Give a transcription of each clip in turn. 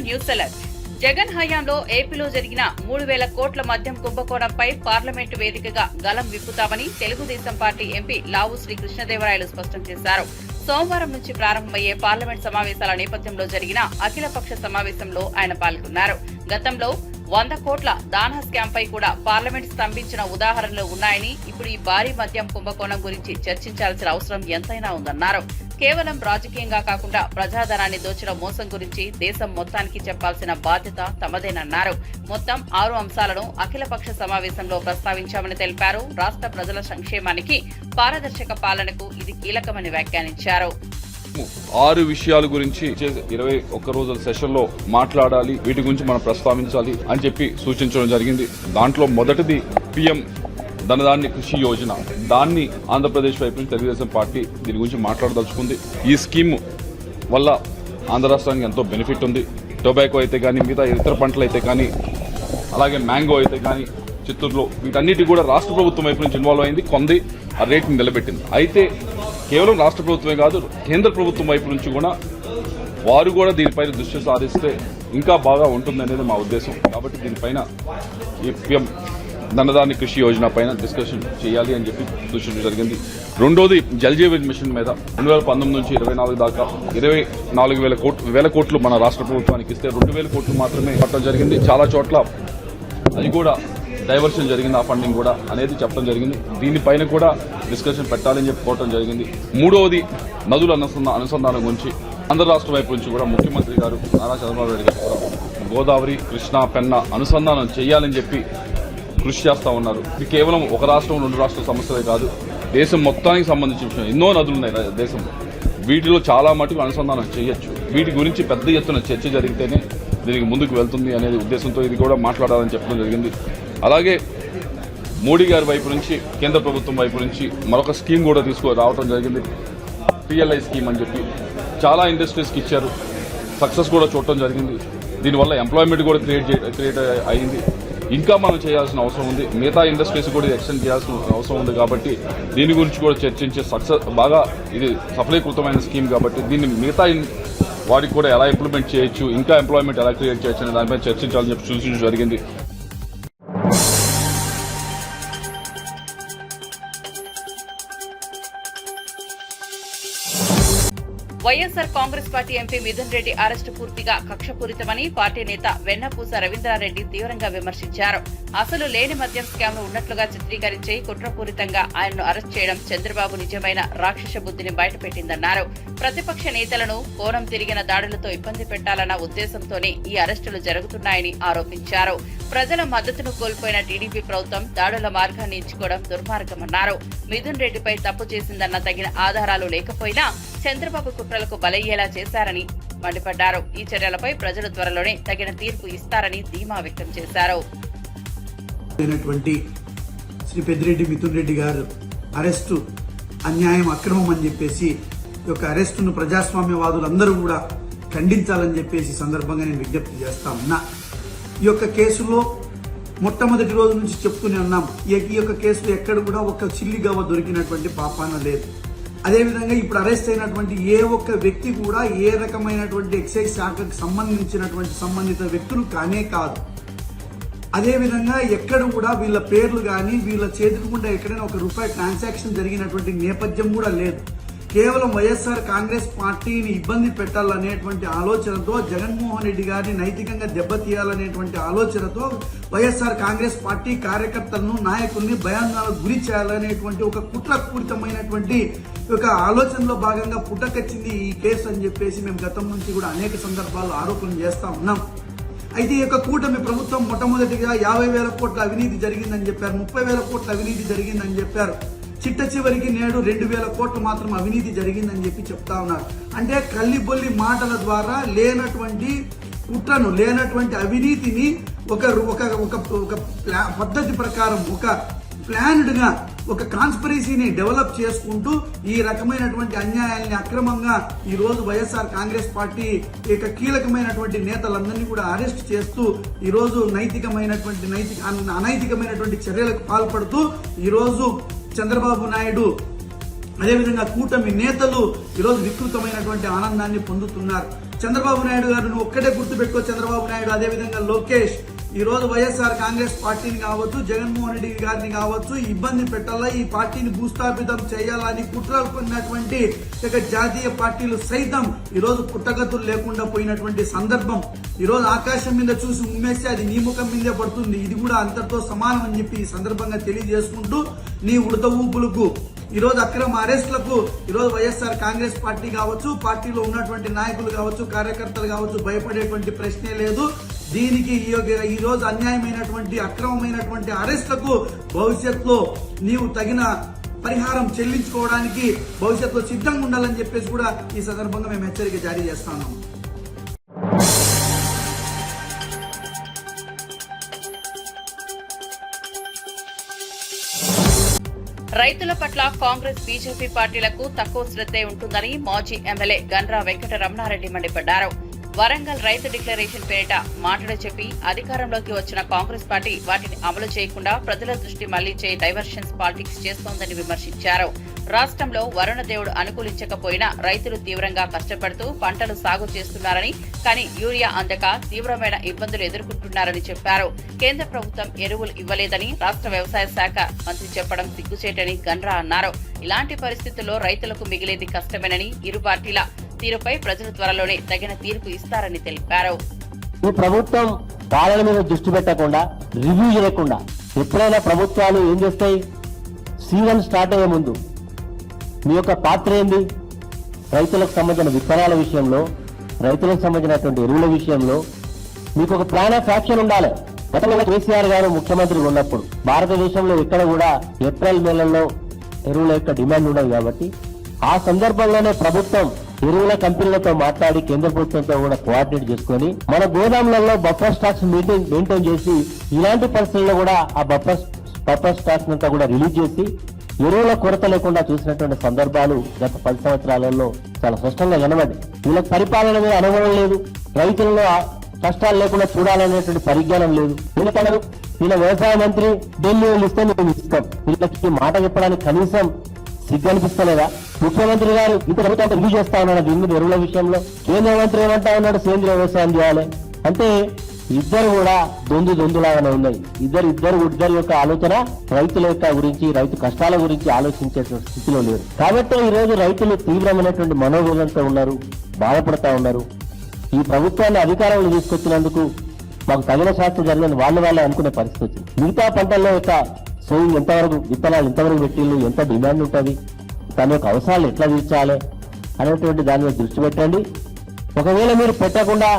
News alert. Jagan హయాంలో ఏపీలో జరిగిన 3,000 కోట్ల మద్యం కుంభకోణంపై పార్లమెంటు వేదికగా గలం విప్పుతామని తెలుగుదేశం పార్టీ ఎంపీ లావు శ్రీ కృష్ణదేవరాయలు స్పష్టం చేశారు. సోమవారం నుంచి ప్రారంభమయ్యే పార్లమెంట్ సమావేశాల నేపథ్యంలో జరిగిన అఖిలపక్ష సమావేశంలో ఆయన పాల్గొన్నారు. గతంలో 100 కోట్ల దానా స్కామ్ పై కూడా పార్లమెంట్ స్తంభించిన ఉదాహరణలు ఉన్నాయని, ఇప్పుడు ఈ భారీ మద్యం కుంభకోణం గురించి చర్చించాల్సిన అవసరం ఎంతైనా ఉందన్నారు. కేవలం రాజకీయంగా కాకుండా ప్రజాధనాన్ని దోచిన మోసం గురించి దేశం మొత్తానికి చెప్పాల్సిన బాధ్యత తమదేనన్నారు. మొత్తం 6 అంశాలను అఖిలపక్ష సమావేశంలో ప్రస్తావించామని తెలిపారు. రాష్ట్ర ప్రజల సంక్షేమానికి, పారదర్శక పాలనకు ఇది కీలకమని వ్యాఖ్యానించారు. 6 విషయాల గురించి 21 రోజుల సెషన్ లో మాట్లాడాలి, వీటి గురించి మనం ప్రస్తావించాలి అని చెప్పి సూచించడం జరిగింది. దాంట్లో మొదటిది పిఎం ధనధాన్య కృషి యోజన. దాన్ని ఆంధ్రప్రదేశ్ వైపు నుంచి తెలుగుదేశం పార్టీ దీని గురించి మాట్లాడదలుచుకుంది. ఈ స్కీమ్ వల్ల ఆంధ్ర రాష్ట్రానికి ఎంతో బెనిఫిట్ ఉంది. టొబాకో అయితే కానీ, మిగతా ఇతర పంటలు అయితే కానీ, అలాగే మ్యాంగో అయితే కానీ చిత్తూరులో, వీటన్నిటి కూడా రాష్ట్ర ప్రభుత్వం వైపు నుంచి ఇన్వాల్వ్ అయింది, కొంది ఆ రేట్ని నిలబెట్టింది. అయితే కేవలం రాష్ట్ర ప్రభుత్వమే కాదు, కేంద్ర ప్రభుత్వం వైపు నుంచి కూడా వారు కూడా దీనిపైన దృష్టి సారిస్తే ఇంకా బాగా ఉంటుందనేది మా ఉద్దేశం. కాబట్టి దీనిపైన ఈ పిఎం ధనధాన్య కృషి యోజన పైన డిస్కషన్ చేయాలి అని చెప్పి సూచించడం జరిగింది. రెండోది జల్ జీవన్ మిషన్ మీద 2019 నుంచి 24 దాకా 24,000 కోట్లు మన రాష్ట్ర ప్రభుత్వానికి ఇస్తే 2,000 కోట్లు మాత్రమే పట్టడం జరిగింది. చాలా చోట్ల అది కూడా డైవర్షన్ జరిగింది, ఆ ఫండింగ్ కూడా అనేది చెప్పడం జరిగింది. దీనిపైన కూడా డిస్కషన్ పెట్టాలని చెప్పుకోవడం జరిగింది. మూడవది నదుల అనుసంధానం గురించి ఆంధ్ర రాష్ట్ర వైపు నుంచి కూడా ముఖ్యమంత్రి గారు నారా చంద్రబాబు నాయుడు గారు కూడా గోదావరి, కృష్ణా, పెన్నా అనుసంధానం చేయాలని చెప్పి కృషి చేస్తా ఉన్నారు. ఇది కేవలం ఒక రాష్ట్రం, 2 రాష్ట్రాల సమస్యలే కాదు, దేశం మొత్తానికి సంబంధించిన విషయం. ఎన్నో నదులు ఉన్నాయి దేశంలో, వీటిలో చాలా మటుకు అనుసంధానం చేయొచ్చు. వీటి గురించి పెద్ద ఎత్తున చర్చ జరిగితేనే దీనికి ముందుకు వెళ్తుంది అనేది ఉద్దేశంతో ఇది కూడా మాట్లాడాలని చెప్పడం జరిగింది. అలాగే మోడీ గారి వైపు నుంచి, కేంద్ర ప్రభుత్వం వైపు నుంచి మరొక స్కీమ్ కూడా రావడం జరిగింది, పిఎల్ఐ స్కీమ్ అని చెప్పి. చాలా ఇండస్ట్రీస్కి ఇచ్చారు, సక్సెస్ కూడా చూడటం జరిగింది. దీనివల్ల ఎంప్లాయ్మెంట్ కూడా క్రియేట్ అయింది. ఇంకా మనం చేయాల్సిన అవసరం ఉంది, మిగతా ఇండస్ట్రీస్ కూడా ఎక్స్టెండ్ చేయాల్సిన అవసరం ఉంది. కాబట్టి దీని గురించి కూడా చర్చించే బాగా ఇది సఫలీకృతమైన స్కీమ్ కాబట్టి దీన్ని మిగతా వాటికి కూడా ఎలా ఇంప్లిమెంట్ చేయొచ్చు, ఇంకా ఎంప్లాయ్మెంట్ ఎలా క్రియేట్ చేయొచ్చు అనే దానిపై చర్చించాలని చెప్పి సూచించడం జరిగింది. YSR Congress party MP Mithun Reddy arrest పూర్తిగా కక్షపూరితమని పార్టీ నేత వెన్నపూస రవీంద్రారెడ్డి తీవ్రంగా విమర్శించారు. అసలు లేని మద్యం స్కామ్ను ఉన్నట్లుగా చిత్రీకరించి కుట్రపూరితంగా ఆయనను అరెస్ట్ చేయడం చంద్రబాబు నిజమైన రాక్షస బుద్ధిని బయటపెట్టిందన్నారు. ప్రతిపక్ష నేతలను కోణం తిరిగిన దాడులతో ఇబ్బంది పెట్టాలన్న ఉద్దేశంతోనే ఈ అరెస్టులు జరుగుతున్నాయని ఆరోపించారు. ప్రజల మద్దతును కోల్పోయిన టీడీపీ ప్రభుత్వం దాడుల మార్గాన్ని ఎంచుకోవడం దుర్మార్గమన్నారు. మిథున్ రెడ్డిపై తప్పు చేసిందన్న తగిన ఆధారాలు లేకపోయినా చంద్రబాబు కుట్రలకు బలయ్యేలా చేశారని మండిపడ్డారు. ఈ చర్యలపై ప్రజలు త్వరలోనే తగిన తీర్పు ఇస్తారని ధీమా వ్యక్తం చేశారు. శ్రీ పెద్దిరెడ్డి మిథున్ రెడ్డి గారు అరెస్టు అన్యాయం, అక్రమం అని చెప్పేసి ఈ యొక్క అరెస్టును ప్రజాస్వామ్యవాదులందరూ కూడా ఖండించాలని చెప్పేసి సందర్భంగా నేను విజ్ఞప్తి చేస్తా ఉన్నా. ఈ యొక్క కేసులో మొట్టమొదటి రోజు నుంచి చెప్తూనే ఉన్నాం, ఈ యొక్క కేసులో ఎక్కడ కూడా ఒక చిల్లిగవ్వ దొరికినటువంటి పాపాన లేదు. అదేవిధంగా ఇప్పుడు అరెస్ట్ అయినటువంటి ఏ ఒక్క వ్యక్తి కూడా ఏ రకమైనటువంటి ఎక్సైజ్ శాఖకు సంబంధించినటువంటి సంబంధిత వ్యక్తులు కానే కాదు. అదేవిధంగా ఎక్కడ కూడా వీళ్ళ పేర్లు కానీ వీళ్ళ చేతికి కూడా ఎక్కడైనా ₹1 ట్రాన్సాక్షన్ జరిగినటువంటి నేపథ్యం కూడా లేదు. కేవలం వైఎస్ఆర్ కాంగ్రెస్ పార్టీని ఇబ్బంది పెట్టాలనేటువంటి ఆలోచనతో, జగన్మోహన్ రెడ్డి గారిని నైతికంగా దెబ్బతీయాలనేటువంటి ఆలోచనతో వైఎస్ఆర్ కాంగ్రెస్ పార్టీ కార్యకర్తలను, నాయకుల్ని భయాందోళనకు గురి చేయాలనేటువంటి ఒక కుట్రపూరితమైనటువంటి ఒక ఆలోచనలో భాగంగా పుట్టకొచ్చింది ఈ కేసు అని చెప్పేసి మేము గతం నుంచి కూడా అనేక సందర్భాల్లో ఆరోపణలు చేస్తా ఉన్నాం. అయితే ఈ యొక్క కూటమి ప్రభుత్వం మొట్టమొదటిగా 50,000 కోట్ల అవినీతి జరిగిందని చెప్పారు, 30,000 కోట్ల అవినీతి జరిగిందని చెప్పారు. చిట్ట చివరికి నేడు 2,000 కోట్లు మాత్రం అవినీతి జరిగిందని చెప్పి చెప్తా ఉన్నారు. అంటే కల్లిబొల్లి మాటల ద్వారా లేనటువంటి కుట్రను, లేనటువంటి అవినీతిని ఒక పద్ధతి ప్రకారం, ఒక ప్లాన్డ్ గా, ఒక కాన్స్పిరసీని డెవలప్ చేసుకుంటూ ఈ రకమైనటువంటి అన్యాయాన్ని అక్రమంగా ఈ రోజు వైఎస్ఆర్ కాంగ్రెస్ పార్టీ కీలకమైనటువంటి నేతలందరినీ కూడా అరెస్ట్ చేస్తూ ఈ రోజు అనైతికమైనటువంటి చర్యలకు పాల్పడుతూ ఈ రోజు చంద్రబాబు నాయుడు, అదేవిధంగా కూటమి నేతలు ఈరోజు వికృతమైనటువంటి ఆనందాన్ని పొందుతున్నారు. చంద్రబాబు నాయుడు గారు నువ్వు ఒక్కటే గుర్తుపెట్టుకో. చంద్రబాబు నాయుడు, అదేవిధంగా లోకేష్, ఈ రోజు వైఎస్ఆర్ కాంగ్రెస్ పార్టీని కావచ్చు, జగన్మోహన్ రెడ్డి గారిని కావచ్చు ఇబ్బంది పెట్టాలా, ఈ పార్టీని భూస్థాపితం చేయాలని కుట్రలు కొన్నటువంటి జాతీయ పార్టీలు సైతం ఈ రోజు పుట్టగతులు లేకుండా పోయినటువంటి సందర్భం. ఈ రోజు ఆకాశం మీద చూసి ఉమ్మేస్తే అది నీ ముఖం మీదే పడుతుంది. ఇది కూడా అంతటితో సమానం అని చెప్పి ఈ సందర్భంగా తెలియజేసుకుంటూ, నీ ఉడత ఊపులకు, ఈ రోజు అక్రమ అరెస్టులకు ఈ రోజు వైఎస్ఆర్ కాంగ్రెస్ పార్టీ కావచ్చు, పార్టీలో ఉన్నటువంటి నాయకులు కావచ్చు, కార్యకర్తలు కావచ్చు భయపడేటువంటి ప్రశ్నే లేదు. దీనికి ఈ రోజు అన్యాయమైనటువంటి అక్రమమైనటువంటి అరెస్టులకు భవిష్యత్తులో నీవు తగిన పరిహారం చెల్లించుకోవడానికి భవిష్యత్తులో సిద్ధంగా ఉండాలని చెప్పేసి కూడా ఈ సందర్భంగా మేము హెచ్చరిక జారీ చేస్తా ఉన్నాం. రైతుల పట్ల కాంగ్రెస్, బీజేపీ పార్టీలకు తక్కువ శ్రద్ధే ఉంటుందని మాజీ ఎమ్మెల్యే గండ్రా వెంకట రమణారెడ్డి మండిపడ్డారు. వరంగల్ రైతు డిక్లరేషన్ పేరిట మాటలు చెప్పి అధికారంలోకి వచ్చిన కాంగ్రెస్ పార్టీ వాటిని అమలు చేయకుండా ప్రజల దృష్టి మళ్లించే డైవర్షన్స్ పాలిటిక్స్ చేస్తోందని విమర్శించారు. రాష్ట్రంలో వరుణదేవుడు అనుకూలించకపోయినా రైతులు తీవ్రంగా కష్టపడుతూ పంటలు సాగు చేస్తున్నారని, కానీ యూరియా అందక తీవ్రమైన ఇబ్బందులు ఎదుర్కొంటున్నారని చెప్పారు. కేంద్ర ప్రభుత్వం ఎరువులు ఇవ్వలేదని రాష్ట్ర వ్యవసాయ శాఖ మంత్రి చెప్పడం సిగ్గుచేటని గండ్రా అన్నారు. ఇలాంటి పరిస్థితుల్లో రైతులకు మిగిలేది కష్టమేనని, ఇరు పార్టీల తీరుపై ప్రజలు త్వరలోనే తగిన తీర్పు ఇస్తారని తెలిపారు. ఈ ప్రభుత్వం పాలన మీద దృష్టి పెట్టకుండా, రివ్యూ చేయకుండా ఎప్పుడైనా ప్రభుత్వాలు ఏం చేస్తాయి? సీజన్ స్టార్ట్ అయ్యే ముందు మీ యొక్క పాత్ర ఏంది? రైతులకు సంబంధించిన విత్తనాల విషయంలో, రైతులకు సంబంధించినటువంటి ఎరువుల విషయంలో మీకు ఒక ప్లాన్ ఆఫ్ యాక్షన్ ఉండాలి. గతంలో కేసీఆర్ గారు ముఖ్యమంత్రి ఉన్నప్పుడు భారతదేశంలో ఎక్కడ కూడా ఏప్రిల్ నెలలో ఎరువుల యొక్క డిమాండ్ ఉండదు. కాబట్టి ఆ సందర్భంలోనే ప్రభుత్వం ఎరువుల కంపెనీలతో మాట్లాడి కేంద్ర ప్రభుత్వంతో కూడా కోఆర్డినేట్ చేసుకుని మన గోదాములలో బఫర్ స్టాక్స్ మెయింటైన్ చేసి ఇలాంటి పరిస్థితుల్లో కూడా ఆ బఫర్ స్టాక్స్ అంతా కూడా రిలీజ్ చేసి ఎరువుల కొరత లేకుండా చూసినటువంటి సందర్భాలు గత 10 సంవత్సరాలలో చాలా స్పష్టంగా కనబడి, వీళ్ళకి పరిపాలన మీద అనుభవం లేదు, రైతులలో కష్టాలు లేకుండా చూడాలనేటువంటి పరిజ్ఞానం లేదు. వీళ్ళకన్నారు వీళ్ళ వ్యవసాయ మంత్రి ఢిల్లీ ఇస్తే మేము ఇస్తాం, వీళ్ళకి మాట చెప్పడానికి కనీసం సిగ్గు అనిపిస్తలేదా? ముఖ్యమంత్రి గారు ఇంత ప్రభుత్వం రివ్యూ చేస్తా ఉన్నాడు దీని మీద ఎరువుల విషయంలో, కేంద్ర మంత్రి ఏమంటా ఉన్నాడు సేంద్రియ వ్యవసాయం చేయాలి అంటే ఇద్దరు కూడా దొందులాగానే ఉన్నాయి. ఇద్దరు యొక్క ఆలోచన రైతుల యొక్క గురించి, రైతు కష్టాల గురించి ఆలోచించే స్థితిలో లేరు. కాబట్టి ఈ రోజు రైతులు తీవ్రమైనటువంటి మనోవేదనతో ఉన్నారు, బాధపడతా ఉన్నారు. ఈ ప్రభుత్వాన్ని అధికారంలో తీసుకొచ్చినందుకు మాకు తగిన శాస్త్రం జరిగింది వాళ్ళే అనుకునే పరిస్థితి వచ్చింది. మిగతా పంటల్లో యొక్క సోయింగ్ ఎంతవరకు, విత్తనాలు ఎంతవరకు పెట్టిళ్ళు, ఎంత డిమాండ్ ఉంటుంది, దాని యొక్క అవసరాలు ఎట్లా తీర్చాలి అనేటువంటి దాని మీద దృష్టి పెట్టండి. ఒకవేళ మీరు పెట్టకుండా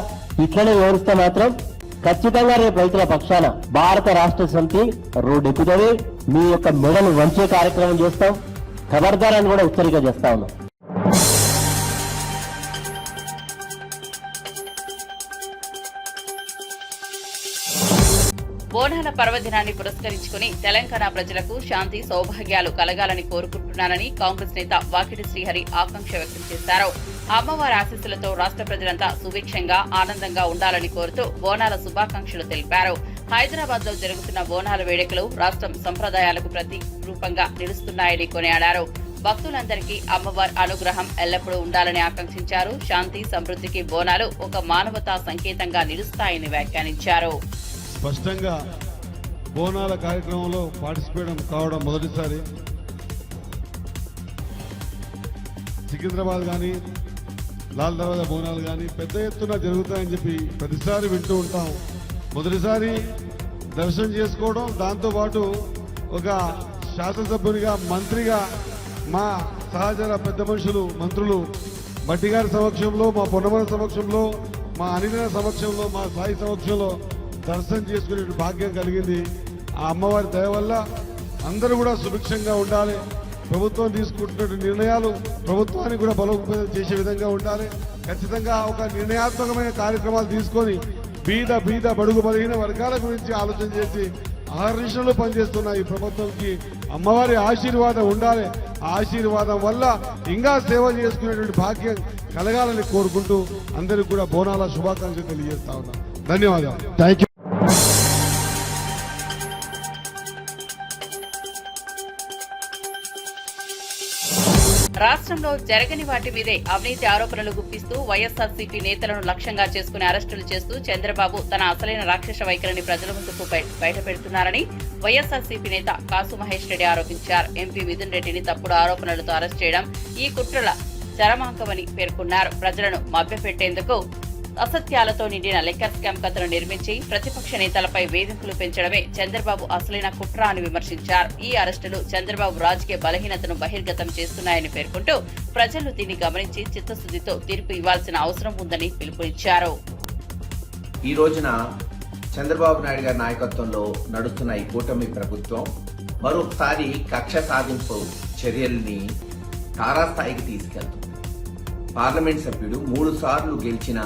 ఇట్లనే వివరిస్తే మాత్రం ఖచ్చితంగా రేపు రైతుల పక్షాన భారత రాష్ట్ర సమితి రోడ్డు ఎక్కుతుంది. మీ యొక్క మెడలు వంచే కార్యక్రమం చేస్తాం, ఖబర్దారాన్ని కూడా హెచ్చరిక చేస్తా ఉన్నాం. బోనాల పర్వదినాన్ని పురస్కరించుకుని తెలంగాణ ప్రజలకు శాంతి సౌభాగ్యాలు కలగాలని కోరుకుంటున్నానని కాంగ్రెస్ నేత వాకిటి శ్రీహరి ఆకాంక్ష వ్యక్తం చేశారు. అమ్మవారి ఆశీస్సులతో రాష్ట్ర ప్రజలంతా సుభిక్షంగా ఆనందంగా ఉండాలని కోరుతూ బోనాల శుభాకాంక్షలు తెలిపారు. హైదరాబాద్ లో జరుగుతున్న బోనాల వేడుకలు రాష్ట్రం సంప్రదాయాలకు ప్రతిరూపంగా నిలుస్తున్నాయని కొనియాడారు. భక్తులందరికీ అమ్మవారి అనుగ్రహం ఎల్లప్పుడూ ఉండాలని ఆకాంక్షించారు. శాంతి సమృద్ధికి బోనాలు ఒక మానవతా సంకేతంగా నిలుస్తాయని వ్యాఖ్యానించారు. స్పష్టంగా బోనాల కార్యక్రమంలో పార్టిసిపేట్ కావడం మొదటిసారి. సికింద్రాబాద్ కానీ, లాల్ దర్వాజా బోనాలు కానీ పెద్ద ఎత్తున జరుగుతాయని చెప్పి ప్రతిసారి వింటూ ఉంటాం. మొదటిసారి దర్శనం చేసుకోవడం, దాంతోపాటు ఒక శాసనసభ్యునిగా, మంత్రిగా మా సహచర పెద్ద మనుషులు, మంత్రులు బట్టి గారి సమక్షంలో, మా పొన్నమల సమక్షంలో, మా అనిల సమక్షంలో, మా సాయి సమక్షంలో దర్శనం చేసుకునే భాగ్యం కలిగింది. ఆ అమ్మవారి దయ వల్ల అందరూ కూడా సుభిక్షంగా ఉండాలి. ప్రభుత్వం తీసుకుంటున్న నిర్ణయాలు ప్రభుత్వాన్ని కూడా బలోపేతం చేసే విధంగా ఉండాలి. ఖచ్చితంగా ఒక నిర్ణయాత్మకమైన కార్యక్రమాలు తీసుకొని బీద బడుగు బలహీన వర్గాల గురించి ఆలోచన చేసి ఆహర్నిశలు పనిచేస్తున్న ఈ ప్రభుత్వంకి అమ్మవారి ఆశీర్వాదం ఉండాలి. ఆ ఆశీర్వాదం వల్ల ఇంకా సేవ చేసుకునేటువంటి భాగ్యం కలగాలని కోరుకుంటూ అందరికీ కూడా బోనాల శుభాకాంక్షలు తెలియజేస్తా ఉన్నాం. ధన్యవాదాలు. Thank you. రాష్ట్రంలో జరగని వాటి మీదే అవినీతి ఆరోపణలు గుప్పిస్తూ వైఎస్ఆర్సీపీ నేతలను లక్ష్యంగా చేసుకుని అరెస్టులు చేస్తూ చంద్రబాబు తన అసలైన రాక్షస వైఖరిని ప్రజల ముందుకు బయటపెడుతున్నారని వైఎస్ఆర్సీపీ నేత కాసు మహేష్ రెడ్డి ఆరోపించారు. ఎంపీ మిథున్ రెడ్డిని తప్పుడు ఆరోపణలతో అరెస్ట్ చేయడం ఈ కుట్రల చరమాంకమని పేర్కొన్నారు. ప్రజలను మభ్యపెట్టేందుకు అసత్యాలతో నిండిన లిక్కర్ స్కామ్ కథను నిర్మించి ప్రతిపక్ష నేతలపై వేధింపులు పెంచడమే చంద్రబాబు అసలైన కుట్ర అని విమర్శించారు. ఈ అరెస్టులు చంద్రబాబు రాజకీయ బలహీనతను బహిర్గతం చేస్తున్నాయని పేర్కొంటూ ప్రజలు దీన్ని గమనించి చిత్తశుద్ధితో తీర్పు ఇవ్వాల్సిన అవసరం ఉందని పిలుపునిచ్చారు. ఈ రోజున చంద్రబాబు నాయుడు గారి నాయకత్వంలో నడుస్తున్న ఈ కూటమి ప్రభుత్వం మరొకసారి కక్ష సాధింపు చర్యల్ని తారాస్థాయికి తీసుకెళ్తుంది. పార్లమెంట్ సభ్యుడు 3 సార్లు గెలిచిన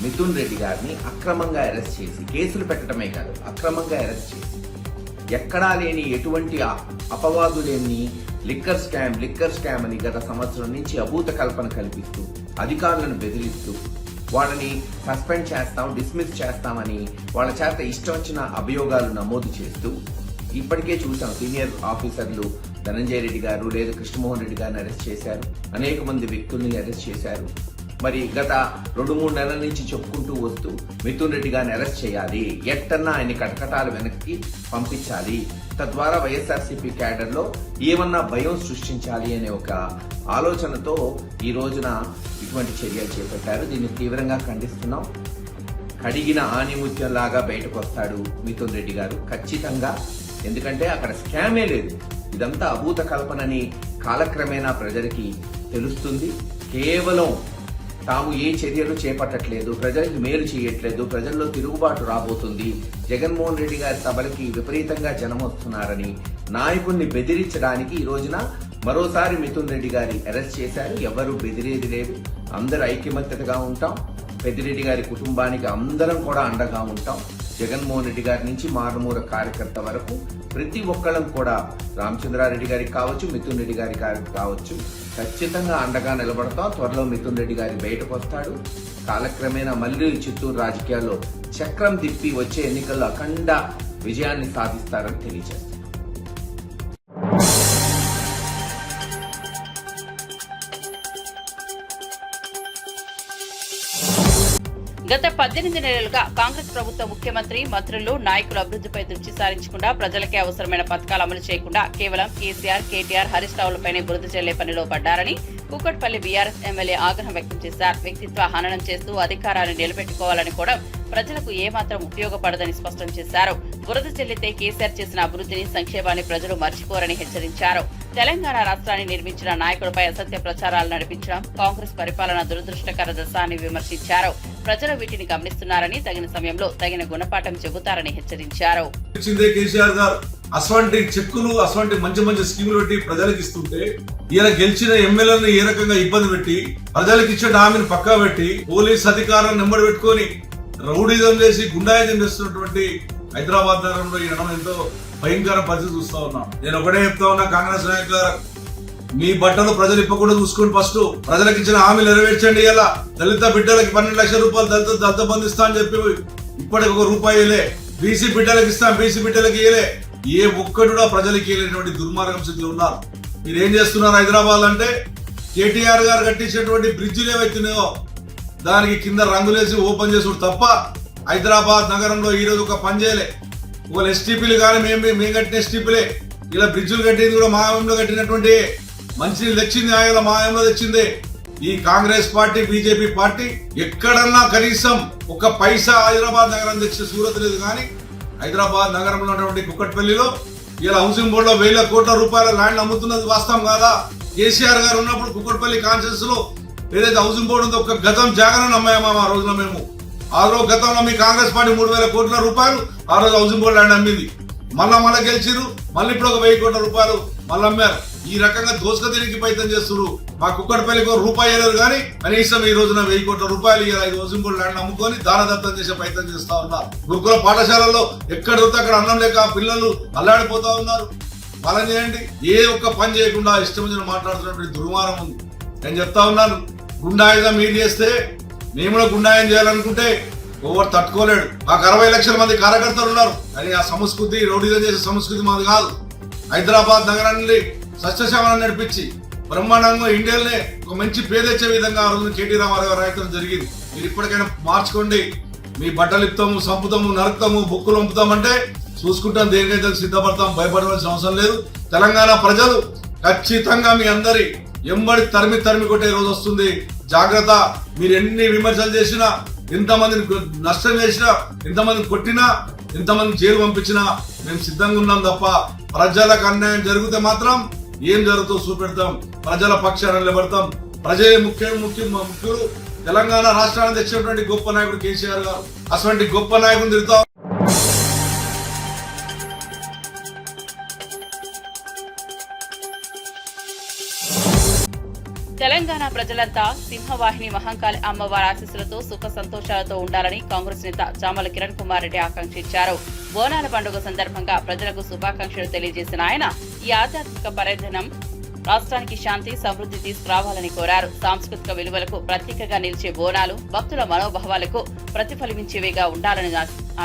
మిథున్ రెడ్డి గారిని అక్రమంగా అరెస్ట్ చేసి కేసులు పెట్టడమే కాదు అక్రమంగా అరెస్ట్ చేసి ఎక్కడా లేని ఎటువంటి అపవాదు లేని లిక్కర్ స్కామ్ అని గత సంవత్సరం నుంచి అభూత కల్పన కల్పిస్తూ అధికారులను బెదిరిస్తూ వాళ్ళని సస్పెండ్ చేస్తాం డిస్మిస్ చేస్తామని వాళ్ళ చేత ఇష్టం వచ్చిన అభియోగాలు నమోదు చేస్తూ ఇప్పటికే చూసాం సీనియర్ ఆఫీసర్లు ధనంజయ రెడ్డి గారు లేదా కృష్ణమోహన్ రెడ్డి గారిని అరెస్ట్ చేశారు. అనేక మంది వ్యక్తుల్ని అరెస్ట్ చేశారు. మరి గత 2-3 నెలల నుంచి చెప్పుకుంటూ వస్తూ మిథున్ రెడ్డి గారిని అరెస్ట్ చేయాలి, ఎట్టన్నా ఆయన కటకటాలు వెనక్కి పంపించాలి, తద్వారా వైఎస్ఆర్సీపీ క్యాడర్లో ఏమన్నా భయం సృష్టించాలి అనే ఒక ఆలోచనతో ఈ రోజున ఇటువంటి చర్యలు చేపట్టారు. దీన్ని తీవ్రంగా ఖండిస్తున్నాం. కడిగిన ఆణిముత్యం లాగా బయటకు వస్తాడు మిథున్ రెడ్డి గారు ఖచ్చితంగా. ఎందుకంటే అక్కడ స్కామే లేదు, ఇదంతా అభూత కల్పనని కాలక్రమేణా ప్రజలకి తెలుస్తుంది. కేవలం తాము ఏ చర్యలు చేపట్టట్లేదు, ప్రజలకు మేలు చేయట్లేదు, ప్రజల్లో తిరుగుబాటు రాబోతుంది, జగన్మోహన్ రెడ్డి గారి సభలకి విపరీతంగా జనం వస్తున్నారని నాయకుడిని బెదిరించడానికి ఈ రోజున మరోసారి మిథున్ రెడ్డి గారి అరెస్ట్ చేశారు. ఎవరు బెదిరేది లేదు, అందరు ఐక్యమత్యతగా ఉంటాం. పెద్దిరెడ్డి గారి కుటుంబానికి అందరం కూడా అండగా ఉంటాం. జగన్మోహన్ రెడ్డి గారి నుంచి మారుమూల కార్యకర్త వరకు ప్రతి ఒక్కళ్ళం కూడా రామచంద్రారెడ్డి గారికి కావచ్చు, మిథున్ రెడ్డి గారికి కావచ్చు, ఖచ్చితంగా అండగా నిలబడతాం. త్వరలో మిథున్ రెడ్డి గారి బయటకు వస్తాడు. కాలక్రమేణా మళ్ళీ చిత్తూరు రాజకీయాల్లో చక్రం తిప్పి వచ్చే ఎన్నికల్లో అఖండ విజయాన్ని సాధిస్తారని తెలియజేస్తారు. గత 18 నెలలుగా కాంగ్రెస్ ప్రభుత్వ ముఖ్యమంత్రి, మంత్రులు, నాయకులు అభివృద్ధిపై దృష్టి సారించకుండా ప్రజలకే అవసరమైన పథకాలు అమలు చేయకుండా కేవలం కేసీఆర్, కేటీఆర్, హరీష్ రావులపైనే బురద జల్లే పనిలో పడ్డారని కూకట్పల్లి బీఆర్ఎస్ ఎమ్మెల్యే ఆగ్రహం వ్యక్తం చేశారు. వ్యక్తిత్వ హననం చేస్తూ అధికారాన్ని నిలబెట్టుకోవాలని కూడా ప్రజలకు ఏమాత్రం ఉపయోగపడదని స్పష్టం చేశారు. బురద చెల్లితే కేసీఆర్ చేసిన అభివృద్ధిని, సంక్షేమాన్ని ప్రజలు మర్చిపోరని హెచ్చరించారు. తెలంగాణ రాష్ట్రాన్ని నిర్మించిన నాయకులపై అసత్య ప్రచారాలు నడిపించడం కాంగ్రెస్ పరిపాలన దురదృష్టకర దశ అని విమర్శించారు. ప్రజలు వీటిని గమనిస్తున్నారని తగిన సమయంలో తగిన గుణపాఠం చెబుతారని హెచ్చరించారు. అటువంటి చెక్కులు, అటువంటి మంచి మంచి స్కీములు పెట్టి ప్రజలకు ఇస్తుంటే ఈయన గెలిచిన ఎమ్మెల్యేలను ఏ రకంగా ఇబ్బంది పెట్టి ప్రజలకు ఇచ్చిన హామీని పక్కా పెట్టి పోలీస్ అధికారులను నెంబడి పెట్టుకొని రౌడీజం చేసి గుండాయిజం చేస్తున్నటువంటి హైదరాబాద్ నగరంలో ఈ నగరం ఎంతో భయంకర పరిస్థితి చూస్తా ఉన్నాం. నేను ఒకటే చెప్తా ఉన్నా, కాంగ్రెస్ నాయకుల మీ బట్టలు ప్రజలు ఇప్పకుండా చూసుకుని ఫస్ట్ ప్రజలకు ఇచ్చిన హామీలు నెరవేర్చండి. ఇలా దళిత బిడ్డలకి 12 లక్షల రూపాయలు దళిత బంధు ఇస్తా అని చెప్పి ఇప్పటికి ₹1 ఇలే. బీసీ బిడ్డలకు ఇస్తాం, బీసీ బిడ్డలకి ఇయలే. ఏ ఒక్కడు కూడా ప్రజలకి ఇవ్వలేటువంటి దుర్మార్గం స్థితిలో ఉన్నారు. మీరు ఏం చేస్తున్నారు హైదరాబాద్ అంటే, కేటీఆర్ గారు కట్టించినటువంటి బ్రిడ్జిలు ఏవైతున్నాయో దానికి కింద రంగులేసి ఓపెన్ చేసుడు తప్ప హైదరాబాద్ నగరంలో ఈ రోజు ఒక పని చేయలే. ఒకవేళ ఎస్టీపీలు కానీ మేము కట్టిన ఎస్టీపీలే. ఇలా బ్రిడ్జిలు కట్టింది కూడా మా హయాంలో కట్టినటువంటి, మంచినీళ్ళు తెచ్చింది ఆయన మా హయాంలో తెచ్చింది. ఈ కాంగ్రెస్ పార్టీ, బీజేపీ పార్టీ ఎక్కడన్నా కనీసం ఒక పైసా హైదరాబాద్ నగరం తెచ్చిన సూరత్ లేదు. కానీ హైదరాబాద్ నగరంలో ఉన్నటువంటి కుక్కట్పల్లిలో ఇలా హౌసింగ్ బోర్డులో ₹1,000 కోట్ల ల్యాండ్ అమ్ముతున్నది వాస్తవం కాదా? కేసీఆర్ గారు ఉన్నప్పుడు కుక్కట్పల్లి కాన్స్టిట్యూన్స్ లో ఏదైతే హౌసింగ్ బోర్డు ఉందో ఒక గతం జాగాను అమ్మాయమా ఆ రోజున మేము. ఆ రోజు గతంలో మీ కాంగ్రెస్ పార్టీ ₹3,000 కోట్ల ఆ రోజు హౌసింగ్ బోర్డు ల్యాండ్ అమ్మింది. మళ్ళా గెలిచిరు, మళ్ళీ ఇప్పుడు ఒక ₹1,000 కోట్ల మళ్ళీ అమ్మారు. ఈ రకంగా దోసుక తిరిగి ప్రయత్నం చేస్తున్నారు. మా కుక్కడపల్లికి ₹1 వేయలేరు కానీ కనీసం ఈ రోజున ₹1,000 కోట్ల 5 హౌసింగ్ బోర్డు ల్యాండ్ అమ్ముకొని దానదత్తం చేసే ప్రయత్నం చేస్తా ఉన్నారు. గురుకుల పాఠశాలల్లో ఎక్కడ దొరికితే అక్కడ అన్నం లేక పిల్లలు అల్లాడిపోతా ఉన్నారు. పాలన చేయండి. ఏ ఒక్క పని చేయకుండా ఇష్టం వచ్చిన మాట్లాడుతున్నటువంటి దుర్మార్గం ఉంది. నేను చెప్తా ఉన్నాను, గుండాయిజం మీరు చేస్తే మేము కూడా గుండాయం చేయాలనుకుంటే ఎవరు తట్టుకోలేడు. మాకు 60 లక్షల మంది కార్యకర్తలు ఉన్నారు. కానీ ఆ సంస్కృతి, రౌడీజం చేసే సంస్కృతి మాది కాదు. హైదరాబాద్ నగరాన్ని సస్యశ్యామలం నడిపించి బ్రహ్మాండంగా ఇండియాలోనే ఒక మంచి పేరు తెచ్చే విధంగా ఆ రోజు కేటీ రామారావు గారు రాయటం జరిగింది. మీరు ఇప్పటికైనా మార్చుకోండి. మీ బట్టలు ఇస్తాము, సంపుతాము, నరుకుతాము, బొక్కులు వంపుతామంటే చూసుకుంటాం, దేనికైతే సిద్ధపడతాం, భయపడవలసిన అవసరం లేదు. తెలంగాణ ప్రజలు ఖచ్చితంగా మీ అందరి ఎంబడి తరిమి కొట్టే రోజు వస్తుంది. జాగ్రత్త. మీరు ఎన్ని విమర్శలు చేసినా, ఎంతమందిని నష్టం చేసినా, ఎంతమందిని కొట్టినా, ఎంతమంది జైలు పంపించినా మేము సిద్ధంగా ఉన్నాం తప్ప ప్రజలకు అన్యాయం జరిగితే మాత్రం ఏం జరుగుతుందో చూపెడతాం. ప్రజల పక్షాన నిలబడతాం. ప్రజలే ముఖ్యులు. తెలంగాణ రాష్ట్రాన్ని తెచ్చినటువంటి గొప్ప నాయకుడు కేసీఆర్ గారు. అటువంటి గొప్ప నాయకుని తిరుగుతాం. తెలంగాణ ప్రజలంతా సింహవాహిని మహంకాళి అమ్మవారి ఆశీస్సులతో సుఖ సంతోషాలతో ఉండాలని కాంగ్రెస్ నేత చామల కిరణ్ కుమార్ రెడ్డి ఆకాంక్షించారు. బోనాల పండుగ సందర్భంగా ప్రజలకు శుభాకాంక్షలు తెలియజేసిన ఆయన ఈ ఆధ్యాత్మిక పర్యటనం రాష్ట్రానికి శాంతి సమృద్ధి తీసుకురావాలని కోరారు. సాంస్కృతిక విలువలకు ప్రతీకగా నిలిచే బోనాలు భక్తుల మనోభావాలకు ప్రతిఫలించేవిగా ఉండాలని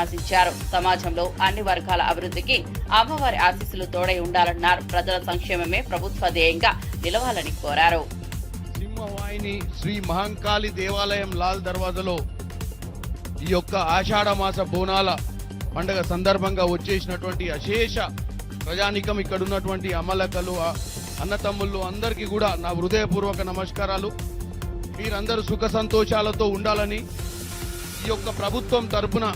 ఆశించారు. సమాజంలో అన్ని వర్గాల అభివృద్ధికి అమ్మవారి ఆశీస్సులు తోడై ఉండాలన్నారు. ప్రజల సంక్షేమమే ప్రభుత్వ ధ్యేయంగా నిలవాలని కోరారు. సింహవాహిని శ్రీ మహంకాళి దేవాలయం లాల్ దర్వాజలో ఈ యొక్క ఆషాఢ మాస బోనాల పండుగ సందర్భంగా వచ్చేసినటువంటి అశేష ప్రజానికం, ఇక్కడ ఉన్నటువంటి అమ్మలక్కలు, అన్నతమ్ముళ్ళు అందరికీ కూడా నా హృదయపూర్వక నమస్కారాలు. మీరందరూ సుఖ సంతోషాలతో ఉండాలని, ఈ యొక్క ప్రభుత్వం తరపున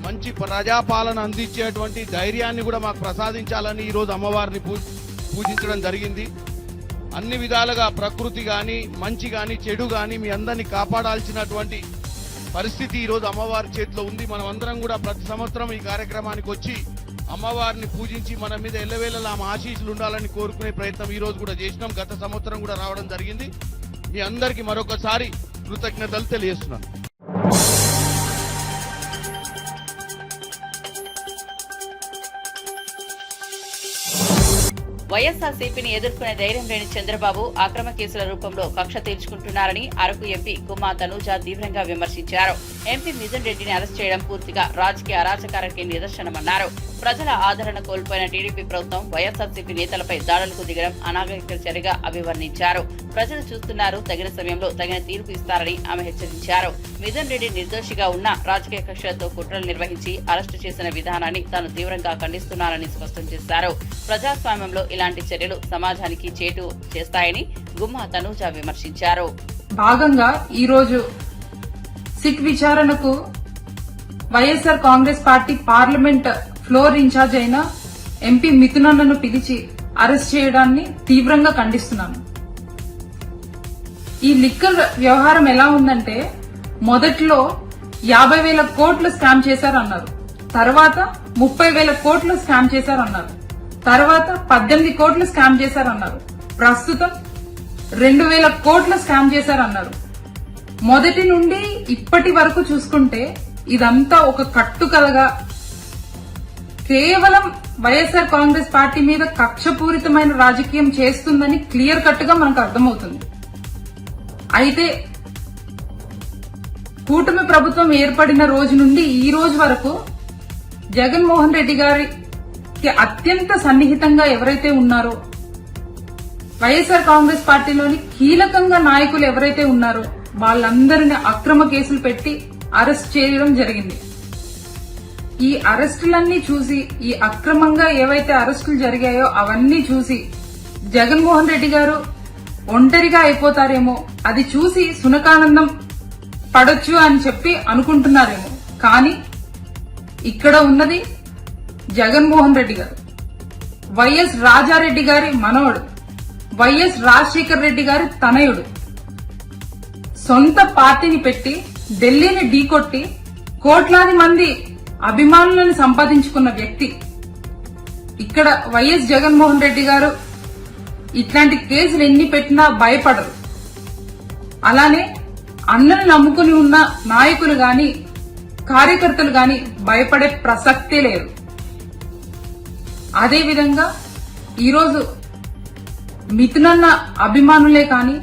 మంచి ప్రజాపాలన అందించేటువంటి ధైర్యాన్ని కూడా మాకు ప్రసాదించాలని ఈరోజు అమ్మవారిని పూజించడం జరిగింది. అన్ని విధాలుగా ప్రకృతి గాని, మంచి గాని, చెడు గాని మీ అందరినీ కాపాడాల్సినటువంటి పరిస్థితి ఈరోజు అమ్మవారి చేతిలో ఉంది. మనం అందరం కూడా ప్రతి సంవత్సరం ఈ కార్యక్రమానికి వచ్చి అమ్మవారిని పూజించి మన మీద ఎల్లవేళలా ఆమె ఆశీస్సులు ఉండాలని కోరుకునే ప్రయత్నం ఈ రోజు కూడా చేసినాం. గత సంవత్సరం కూడా రావడం జరిగింది. మీ అందరికీ మరొకసారి కృతజ్ఞతలు తెలియజేస్తున్నాను. వైఎస్ఆర్సీపీని ఎదుర్కొనే ధైర్యం లేని చంద్రబాబు అక్రమ కేసుల రూపంలో కక్ష తీర్చుకుంటున్నారని అరకు ఎంపీ గుమ్మా తనూజ తీవ్రంగా విమర్శించారు. ఎంపీ మిథున్ రెడ్డిని అరెస్ట్ చేయడం పూర్తిగా రాజకీయ అరాచకానికి నిదర్శనమన్నారు. ప్రజల ఆదరణ కోల్పోయిన టీడీపీ ప్రభుత్వం వైఎస్ఆర్సీపీ నేతలపై దాడులకు దిగడం అనాగరిక చర్యగా అభివర్ణించారు. ప్రజలు చూస్తున్నారు, తగిన సమయంలో తగిన తీర్పు ఇస్తారని ఆమె హెచ్చరించారు. మిథున్ రెడ్డి నిర్దోషిగా ఉన్న రాజకీయ కక్షలతో కుట్రలు నిర్వహించి అరెస్టు చేసిన విధానాన్ని తాను తీవ్రంగా ఖండిస్తున్నానని స్పష్టం చేశారు. ప్రజాస్వామ్యంలో ఇలాంటి చర్యలు సమాజానికి చేటు చేస్తాయని గుమ్మా తనూజ విమర్శించారు. భాగంగా ఈరోజు సిట్ విచారణకు YSR Congress party parliament floor incharge అయిన ఎంపీ మిథునన్నను పిలిచి అరెస్ట్ చేయడాన్ని తీవ్రంగా ఖండిస్తున్నాను. ఈ లిక్కర్ వ్యవహారం ఎలా ఉందంటే, మొదట్లో 50,000 కోట్లు స్కామ్ చేశారన్నారు, తర్వాత 30,000 కోట్లు స్కామ్ చేశారన్నారు, తర్వాత 18 కోట్లు స్కామ్ చేశారన్నారు, ప్రస్తుతం 2,000 కోట్ల స్కామ్ చేశారన్నారు. మొదటి నుండి ఇప్పటి వరకు చూసుకుంటే ఇదంతా ఒక కట్టుకథగా కేవలం వైఎస్ఆర్ కాంగ్రెస్ పార్టీ మీద కక్షపూరితమైన రాజకీయం చేస్తుందని క్లియర్ కట్ గా మనకు అర్థమవుతుంది. అయితే కూటమి ప్రభుత్వం ఏర్పడిన రోజు నుండి ఈ రోజు వరకు జగన్మోహన్ రెడ్డి గారికి అత్యంత సన్నిహితంగా ఎవరైతే ఉన్నారో, వైఎస్ఆర్ కాంగ్రెస్ పార్టీలోని కీలకంగా నాయకులు ఎవరైతే ఉన్నారో వాళ్ళందరినీ అక్రమ కేసులు పెట్టి అరెస్ట్ చేయడం జరిగింది. ఈ అరెస్టులన్నీ చూసి, ఈ అక్రమంగా ఏవైతే అరెస్టులు జరిగాయో అవన్నీ చూసి జగన్మోహన్ రెడ్డి గారు ఒంటరిగా అయిపోతారేమో, అది చూసి సునకానందం పడొచ్చు అని చెప్పి అనుకుంటున్నారేమో. కానీ ఇక్కడ ఉన్నది జగన్మోహన్ రెడ్డి గారు, వైఎస్ రాజారెడ్డి గారి మనవడు, వైఎస్ రాజశేఖర్ రెడ్డి గారి తనయుడు, సొంత పార్టీని పెట్టి ఢిల్లీని ఢీకొట్టి కోట్లాది మంది అభిమానులను సంపాదించుకున్న వ్యక్తి. ఇక్కడ వైఎస్ జగన్మోహన్ రెడ్డి గారు ఇట్లాంటి కేసులు ఎన్ని పెట్టినా భయపడరు. అలానే అన్నను నమ్ముకుని ఉన్న నాయకులు గాని, కార్యకర్తలు గాని భయపడే ప్రసక్తే లేదు. అదేవిధంగా ఈరోజు మిథునన్న అభిమానులే కాని,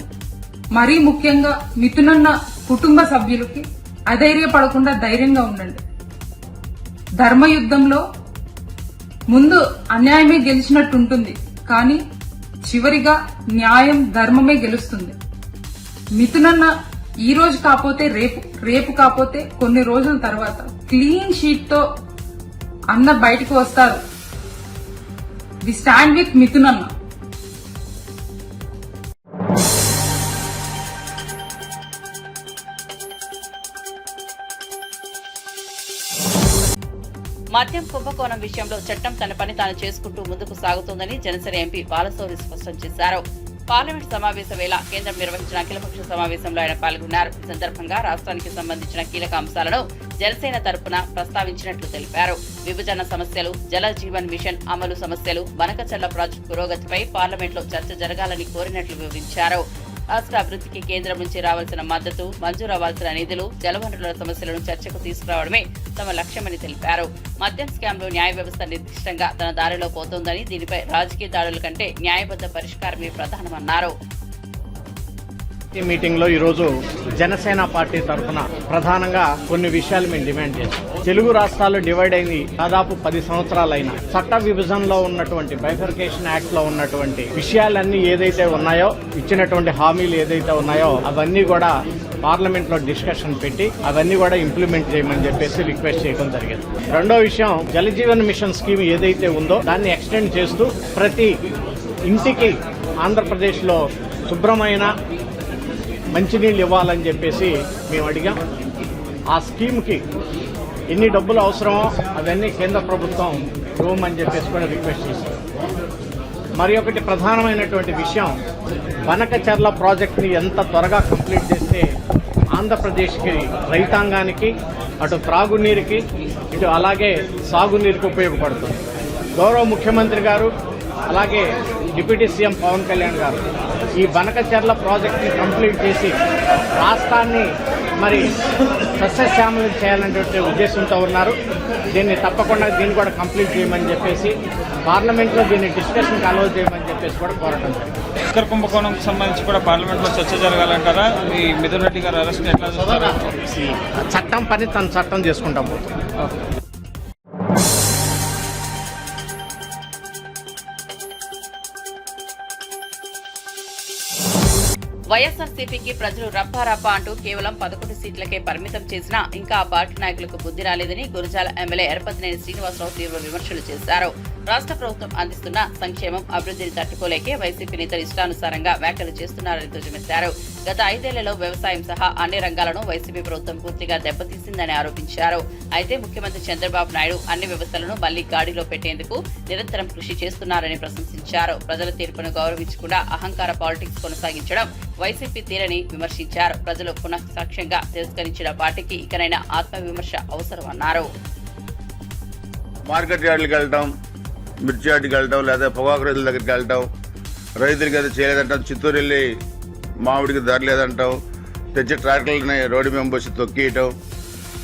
మరీ ముఖ్యంగా మిథునన్న కుటుంబ సభ్యులకి అధైర్యపడకుండా ధైర్యంగా ఉండండి. ధర్మయుద్ధంలో ముందు అన్యాయమే గెలిచినట్టుంటుంది, కానీ చివరిగా న్యాయం, ధర్మమే గెలుస్తుంది. మిథునన్న ఈ రోజు కాకపోతే రేపు కాకపోతే కొన్ని రోజుల తర్వాత క్లీన్ షీట్ తో అన్న బయటకు వస్తారు. వి స్టాండ్ విత్ మిథునన్న. మద్యం కుంభకోణం విషయంలో చట్టం తన పని తాను చేసుకుంటూ ముందుకు సాగుతోందని జనసేన ఎంపీ బాలశౌరి స్పష్టం చేశారు. పార్లమెంట్ సమావేశ వేళ కేంద్రం నిర్వహించిన అఖిలపక్ష సమావేశంలో ఆయన పాల్గొన్నారు. ఈ సందర్భంగా రాష్ట్రానికి సంబంధించిన కీలక అంశాలను జనసేన తరపున ప్రస్తావించినట్లు తెలిపారు. విభజన సమస్యలు, జల జీవన్ మిషన్ అమలు సమస్యలు, బనకచర్ల ప్రాజెక్టు పురోగతిపై పార్లమెంట్లో చర్చ జరగాలని కోరినట్లు వివరించారు. రాష్ట్ర అభివృద్ధికి కేంద్రం నుంచి రావాల్సిన మద్దతు, మంజూరు అవ్వాల్సిన నిధులు, జలవనరుల సమస్యలను చర్చకు తీసుకురావడమే తమ లక్ష్యమని తెలిపారు. మద్యం స్కామ్లో న్యాయ వ్యవస్థ నిర్దిష్టంగా తన దారిలో పోతోందని, దీనిపై రాజకీయ దాడుల కంటే న్యాయబద్ధ పరిష్కారమే ప్రధానమన్నారు. ఈ మీటింగ్ లో ఈరోజు జనసేన పార్టీ తరఫున ప్రధానంగా కొన్ని విషయాలు మేము డిమాండ్ చేస్తాం. తెలుగు రాష్ట్రాలు డివైడ్ అయింది దాదాపు 10 సంవత్సరాలైనా చట్ట విభజనలో ఉన్నటువంటి బైఫర్కేషన్ యాక్ట్ లో ఉన్నటువంటి విషయాలన్నీ ఏదైతే ఉన్నాయో, ఇచ్చినటువంటి హామీలు ఏదైతే ఉన్నాయో అవన్నీ కూడా పార్లమెంట్ లో డిస్కషన్ పెట్టి అవన్నీ కూడా ఇంప్లిమెంట్ చేయమని చెప్పేసి రిక్వెస్ట్ చేయడం జరిగింది. రెండో విషయం, జల జీవన్ మిషన్ స్కీమ్ ఏదైతే ఉందో దాన్ని ఎక్స్టెండ్ చేస్తూ ప్రతి ఇంటికి ఆంధ్రప్రదేశ్ లో శుభ్రమైన మంచినీళ్ళు ఇవ్వాలని చెప్పేసి మేము అడిగాం. ఆ స్కీమ్కి ఎన్ని డబ్బులు అవసరమో అవన్నీ కేంద్ర ప్రభుత్వం ఇవ్వమని చెప్పేసి కూడా రిక్వెస్ట్ చేశాం. మరి ఒకటి ప్రధానమైనటువంటి విషయం, బనకచర్ల ప్రాజెక్ట్ని ఎంత త్వరగా కంప్లీట్ చేస్తే ఆంధ్రప్రదేశ్కి రైతాంగానికి అటు త్రాగునీరుకి ఇటు అలాగే సాగునీరుకి ఉపయోగపడుతుంది. గౌరవ ముఖ్యమంత్రి గారు అలాగే డిప్యూటీ సీఎం పవన్ కళ్యాణ్ గారు ఈ బనకచర్ల ప్రాజెక్ట్ని కంప్లీట్ చేసి రాష్ట్రాన్ని మరి సస్యశ్యామలం చేయాలనేటువంటి ఉద్దేశంతో ఉన్నారు. తప్పకుండా దీన్ని కూడా కంప్లీట్ చేయమని చెప్పేసి పార్లమెంట్లో దీన్ని డిస్కషన్కి అలౌ చేయమని చెప్పేసి కూడా కోరటం జరిగింది. లిక్కర్ కుంభకోణంకి సంబంధించి కూడా పార్లమెంట్లో చర్చ జరగాలంటారా? మీ మిథున్ రెడ్డి గారు అరెస్ట్ ఎట్లా చూస్తారా? చట్టం పని తన చట్టం చేసుకుంటాం. వైఎస్ఆర్సీపీకి ప్రజలు రప్పారప్ప అంటూ కేవలం 11 సీట్లకే పరిమితం చేసినా ఇంకా ఆ పార్టీ నాయకులకు బుద్ధి రాలేదని గురజాల ఎమ్మెల్యే ఎరపతినేని శ్రీనివాసరావు తీవ్ర విమర్శలు చేశారు. రాష్ట్ర ప్రభుత్వం అందిస్తున్న సంక్షేమం, అభివృద్ధిని తట్టుకోలేకే వైసీపీ నేతలు ఇష్టానుసారంగా వ్యాఖ్యలు చేస్తున్నారని ధ్వజమెత్తారు. గత 5 ఏళ్లలో వ్యవసాయం సహా అన్ని రంగాలను వైసీపీ ప్రభుత్వం పూర్తిగా దెబ్బతీసిందని ఆరోపించారు. అయితే ముఖ్యమంత్రి చంద్రబాబు నాయుడు అన్ని వ్యవస్థలను మళ్లీ గాడిలో పెట్టేందుకు నిరంతరం కృషి చేస్తున్నారని ప్రశంసించారు. ప్రజల తీర్పును గౌరవించకుండా అహంకార పాలిటిక్స్ కొనసాగించడం వైసీపీ తీరని విమర్శించారు. ప్రజలు పునఃసాక్ష్యంగా తిరస్కరించిన పార్టీకి ఇకనైనా ఆత్మవిమర్శ అవసరమన్నారు. మార్కెట్ యార్డులకు వెళ్ళటం, మిర్చి యార్డుకి వెళ్ళటం, లేదా పొగాకు రైతుల దగ్గరికి వెళ్ళటం, రైతులకి అయితే చేయలేదంటాం, చిత్తూరు వెళ్ళి మామిడికి ధర లేదంటాం, తెచ్చి ట్రాక్టర్లని రోడ్డు మీద పోసి తొక్కియటం.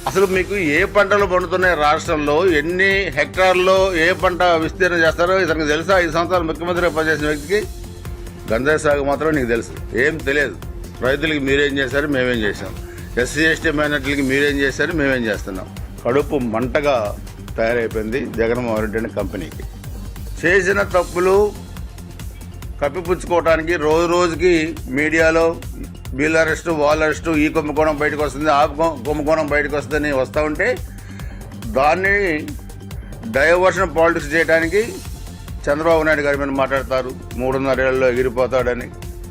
అసలు మీకు ఏ పంటలు పండుతున్నాయి రాష్ట్రంలో, ఎన్ని హెక్టార్లో ఏ పంట విస్తీర్ణం చేస్తారో ఇతనికి తెలుసా? 5 సంవత్సరాలు ముఖ్యమంత్రిగా పనిచేసిన వ్యక్తికి గంజాయి సాగు మాత్రం నీకు తెలుసు, ఏం తెలియదు. రైతులకి మీరేం చేశారు, మేమేం చేశాం, ఎస్సీ ఎస్టీ మైనార్టీలకి మీరేం చేశారు, మేమేం చేస్తున్నాం. కడుపు మంటగా తయారైపోయింది జగన్మోహన్ రెడ్డి అనే కంపెనీకి. చేసిన తప్పులు కప్పిపుచ్చుకోవడానికి రోజు రోజుకి మీడియాలో వీళ్ళ అరెస్టు, వాళ్ళ అరెస్టు, ఈ కుంభకోణం బయటకు వస్తుంది, ఆ కుంభకోణం బయటకు వస్తుందని వస్తూ ఉంటే దాన్ని డైవర్షన్ పాలిటిక్స్ చేయడానికి చంద్రబాబు నాయుడు గారి మీద మాట్లాడతారు, 3.5 ఏళ్లలో ఎగిరిపోతాడని.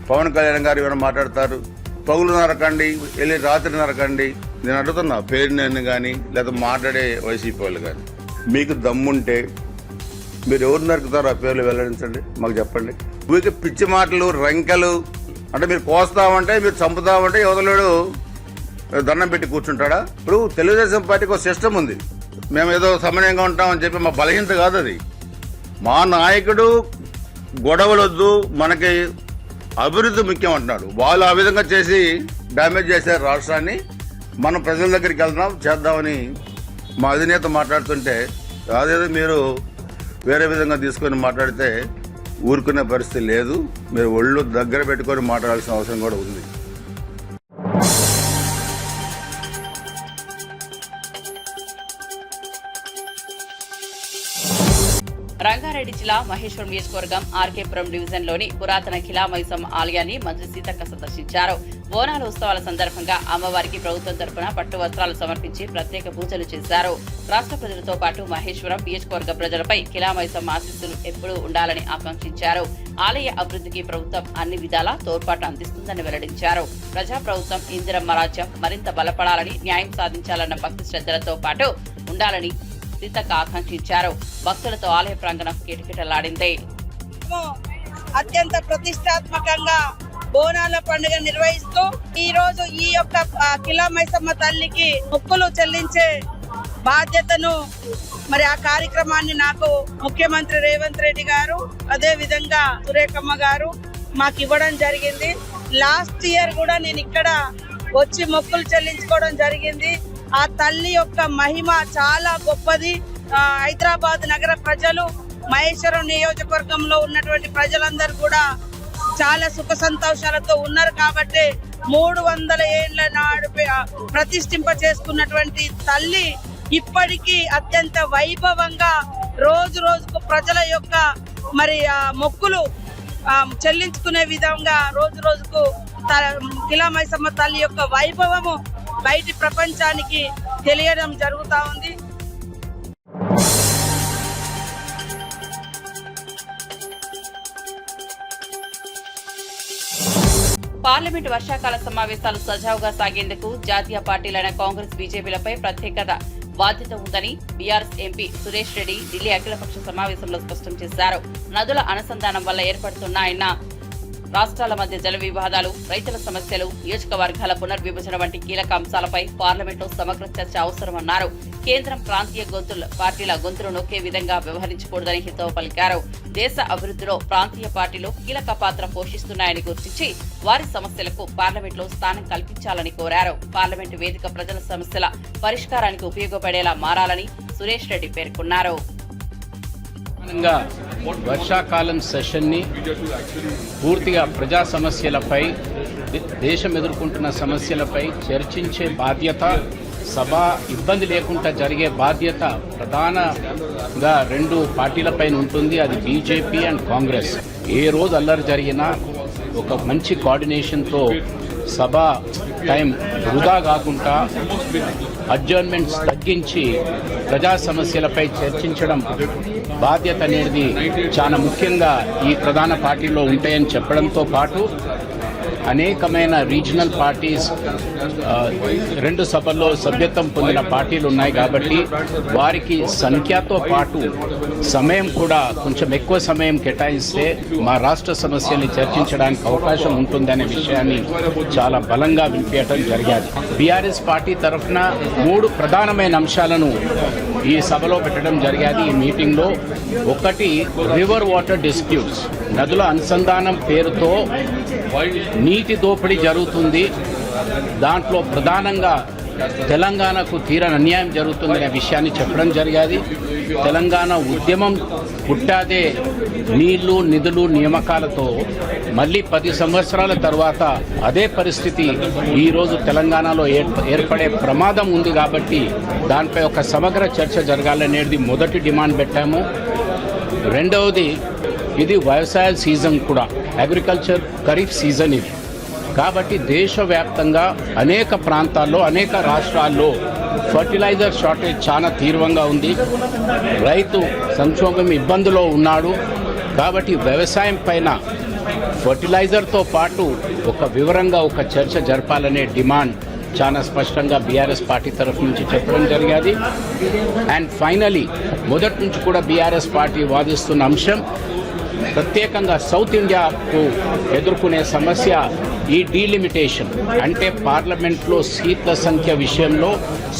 పవన్ కళ్యాణ్ గారు ఏమైనా మాట్లాడతారు, పగులు నరకండి, వెళ్ళి రాత్రి నరకండి. నేను అడుగుతున్నా, పేరు నేను కానీ లేదా మాట్లాడే వైసీపీ వాళ్ళు కానీ, మీకు దమ్ముంటే మీరు ఎవరు నరుకుతారో ఆ పేర్లు వెల్లడించండి, మాకు చెప్పండి. ఊరికి పిచ్చి మాటలు, రంకెలు అంటే మీరు కోస్తామంటే, మీరు చంపుతామంటే యువతలేడు దండం పెట్టి కూర్చుంటాడా? ఇప్పుడు తెలుగుదేశం పార్టీకి ఒక సిస్టమ్ ఉంది. మేము ఏదో సమన్వయంగా ఉంటామని చెప్పి మా బలహీనత కాదు అది. మా నాయకుడు గొడవలొద్దు, మనకి అభివృద్ధి ముఖ్యం అంటున్నాడు. వాళ్ళు ఆ విధంగా చేసి డ్యామేజ్ చేశారు రాష్ట్రాన్ని. మనం ప్రజల దగ్గరికి వెళ్దాం చేద్దామని మా అధినేత మాట్లాడుతుంటే అదేదో మీరు వేరే విధంగా తీసుకొని మాట్లాడితే ఊరుకునే పరిస్థితి లేదు. మీరు ఒళ్ళు దగ్గర పెట్టుకొని మాట్లాడాల్సిన అవసరం కూడా ఉంది. రంగారెడ్డి జిల్లా మహేశ్వరం నియోజకవర్గం ఆర్కేపురం డివిజన్లోని పురాతన ఖిలా మైసమ్మ ఆలయాన్ని మంత్రి సీతక్క సందర్శించారు. బోనాల ఉత్సవాల సందర్భంగా అమ్మవారికి ప్రభుత్వం తరపున పట్టు వస్త్రాలు సమర్పించి ప్రత్యేక పూజలు చేశారు. రాష్ట్ర ప్రజలతో పాటు మహేశ్వరం నియోజకవర్గ ప్రజలపై ఖిలా మైసమ్మ ఆశీస్సులు ఎప్పుడూ ఉండాలని ఆకాంక్షించారు. ఆలయ అభివృద్ధికి ప్రభుత్వం అన్ని విధాలా తోడ్పాటు అందిస్తుందని వెల్లడించారు. ప్రజా ప్రభుత్వం ఇందిరమ్మ రాజ్యం మరింత బలపడాలని, న్యాయం సాధించాలన్న భక్తి శ్రద్ధలతో పాటు ఉండాలని సీతక్క ఆకాంక్షించారు. భక్తులతో ఆలయ ప్రాంగణం కిటకిటలాడింది. అత్యంత ప్రతిష్టాత్మకంగా బోనాల పండుగ నిర్వహిస్తూ ఈ రోజు ఈ యొక్క ఖిలా మైసమ్మ తల్లికి మొక్కులు చెల్లించే బాధ్యతను మరి ఆ కార్యక్రమాన్ని నాకు ముఖ్యమంత్రి రేవంత్ రెడ్డి గారు, అదే విధంగా సురేఖమ్మ గారు మాకు ఇవ్వడం జరిగింది. లాస్ట్ ఇయర్ కూడా నేను ఇక్కడ వచ్చి మొక్కులు చెల్లించుకోవడం జరిగింది. ఆ తల్లి యొక్క మహిమ చాలా గొప్పది. హైదరాబాద్ నగర ప్రజలు, మహేశ్వరం నియోజకవర్గంలో ఉన్నటువంటి ప్రజలందరూ కూడా చాలా సుఖ సంతోషాలతో ఉన్నారు. కాబట్టి 300 ఏళ్ల నాడు ప్రతిష్ఠింప చేసుకున్నటువంటి తల్లి ఇప్పటికీ అత్యంత వైభవంగా రోజు రోజుకు ప్రజల యొక్క మరి మొక్కులు చెల్లించుకునే విధంగా రోజు రోజుకు ఖిలా మైసమ్మ తల్లి యొక్క వైభవము బయటి ప్రపంచానికి తెలియడం జరుగుతా ఉంది. పార్లమెంట్ వర్షాకాల సమావేశాలు సజావుగా సాగేందుకు జాతీయ పార్టీలైన కాంగ్రెస్, బీజేపీలపై ప్రత్యేక బాధ్యత ఉందని బీఆర్ఎస్ ఎంపీ సురేష్ రెడ్డి ఢిల్లీ అఖిలపక్ష సమావేశంలో స్పష్టం చేశారు. నదుల అనుసంధానం వల్ల ఏర్పడుతున్న రాష్ట్రాల మధ్య జల వివాదాలు, రైతుల సమస్యలు, నియోజకవర్గాల పునర్విభజన వంటి కీలక అంశాలపై పార్లమెంట్లో సమగ్ర చర్చ అవసరమన్నారు. కేంద్రం ప్రాంతీయ పార్టీల గొంతులు నొక్కే విధంగా వ్యవహరించకూడదని హితవు పలికారు. దేశ అభివృద్ధిలో ప్రాంతీయ పార్టీలు కీలక పాత్ర పోషిస్తున్నాయని గుర్తించి వారి సమస్యలకు పార్లమెంట్లో స్థానం కల్పించాలని కోరారు. పార్లమెంటు వేదిక ప్రజల సమస్యల పరిష్కారానికి ఉపయోగపడేలా మారాలని సురేష్ రెడ్డి పేర్కొన్నారు. వర్షాకాలం సెషన్ని పూర్తిగా ప్రజా సమస్యలపై, దేశం ఎదుర్కొంటున్న సమస్యలపై చర్చించే బాధ్యత, సభ ఇబ్బంది లేకుండా జరిగే బాధ్యత ప్రధానంగా 2 పార్టీలపైన ఉంటుంది. అది బీజేపీ అండ్ కాంగ్రెస్. ఏ రోజు అల్లరి జరిగినా ఒక మంచి కోఆర్డినేషన్తో సభ టైం వృధా కాకుండా అడ్జర్న్మెంట్స్ తగ్గించి ప్రజా సమస్యలపై చర్చించడం బాధ్యత అనేది చాలా ముఖ్యంగా ఈ ప్రధాన పార్టీలో ఉంటాయని చెప్పడంతో పాటు అనేకమైన రీజనల్ పార్టీస్ 2 సభల్లో సభ్యత్వం పొందిన పార్టీలు ఉన్నాయి. కాబట్టి వారికి సంఖ్యతో పాటు సమయం కూడా కొంచెం ఎక్కువ సమయం కేటాయిస్తే మా రాష్ట్ర సమస్యల్ని చర్చించడానికి అవకాశం ఉంటుందనే విషయాన్ని చాలా బలంగా వినిపించడం జరిగింది. బీఆర్ఎస్ పార్టీ తరఫున 3 ప్రధానమైన అంశాలను ఈ సభలో పెట్టడం జరిగింది. ఈ మీటింగ్లో ఒకటి రివర్ వాటర్ డిస్ప్యూట్స్, నదుల అనుసంధానం పేరుతో నీటి దోపిడీ జరుగుతుంది. దాంట్లో ప్రధానంగా తెలంగాణకు తీరని అన్యాయం జరుగుతుందనే విషయాన్ని చెప్పడం జరిగింది. తెలంగాణ ఉద్యమం పుట్టాదే నీళ్లు, నిధులు, నియామకాలతో మళ్ళీ 10 సంవత్సరాల తర్వాత అదే పరిస్థితి ఈరోజు తెలంగాణలో ఏర్పడే ప్రమాదం ఉంది. కాబట్టి దానిపై ఒక సమగ్ర చర్చ జరగాలనేది మొదటి డిమాండ్ పెట్టాము. రెండవది, ఇది వ్యవసాయ సీజన్ కూడా, అగ్రికల్చర్ ఖరీఫ్ సీజన్ ఇది. కాబట్టి దేశవ్యాప్తంగా అనేక ప్రాంతాల్లో, అనేక రాష్ట్రాల్లో ఫర్టిలైజర్ షార్టేజ్ చాలా తీవ్రంగా ఉంది. రైతు సంక్షోభం ఇబ్బందులో ఉన్నాడు. కాబట్టి వ్యవసాయం పైన ఫర్టిలైజర్తో పాటు ఒక వివరంగా ఒక చర్చ జరపాలనే డిమాండ్ చాలా స్పష్టంగా బీఆర్ఎస్ పార్టీ తరఫు నుంచి చెప్పడం జరిగింది. అండ్ ఫైనలీ, మొదటి నుంచి కూడా బీఆర్ఎస్ పార్టీ వాదిస్తున్న అంశం ప్రత్యేకంగా సౌత్ ఇండియాకు ఎదుర్కొనే సమస్య ఈ డీలిమిటేషన్. అంటే పార్లమెంట్లో సీట్ల సంఖ్య విషయంలో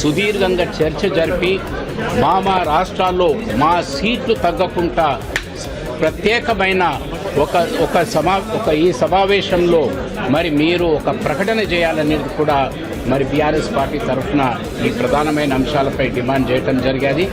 సుదీర్ఘంగా చర్చ జరిపి మా రాష్ట్రాల్లో మా సీట్లు తగ్గకుండా ప్రత్యేకమైన ఈ సమావేశంలో మరి మీరు ఒక ప్రకటన చేయాలనేది కూడా మరి బీఆర్ఎస్ పార్టీ తరఫున ఈ ప్రధానమైన అంశాలపై డిమాండ్ చేయడం జరిగింది.